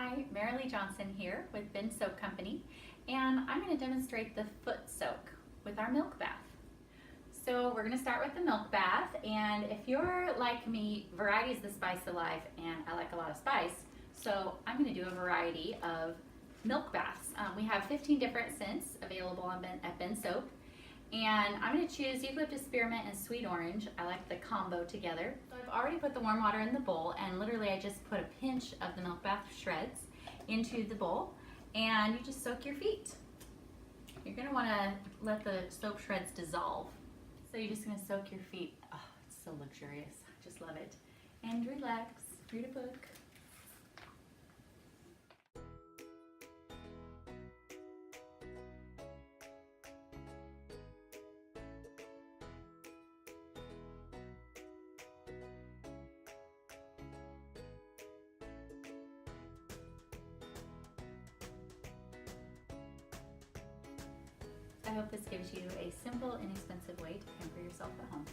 Hi, Marilee Johnson here with Ben Soap Company, and I'm going to demonstrate the foot soak with our milk bath. So we're going to start with the milk bath, and if you're like me, variety is the spice of life, and I like a lot of spice, so I'm going to do a variety of milk baths. We have 15 different scents available at Ben Soap, and I'm going to choose eucalyptus spearmint and sweet orange. I like the combo together. So I've already put the warm water in the bowl, and literally I just put a pinch of the milk bath shreds into the bowl, and you just soak your feet. You're going to want to let the soap shreds dissolve. So you're just going to soak your feet. Oh, it's so luxurious. I just love it. And relax. Read a book. I hope this gives you a simple, inexpensive way to pamper yourself at home.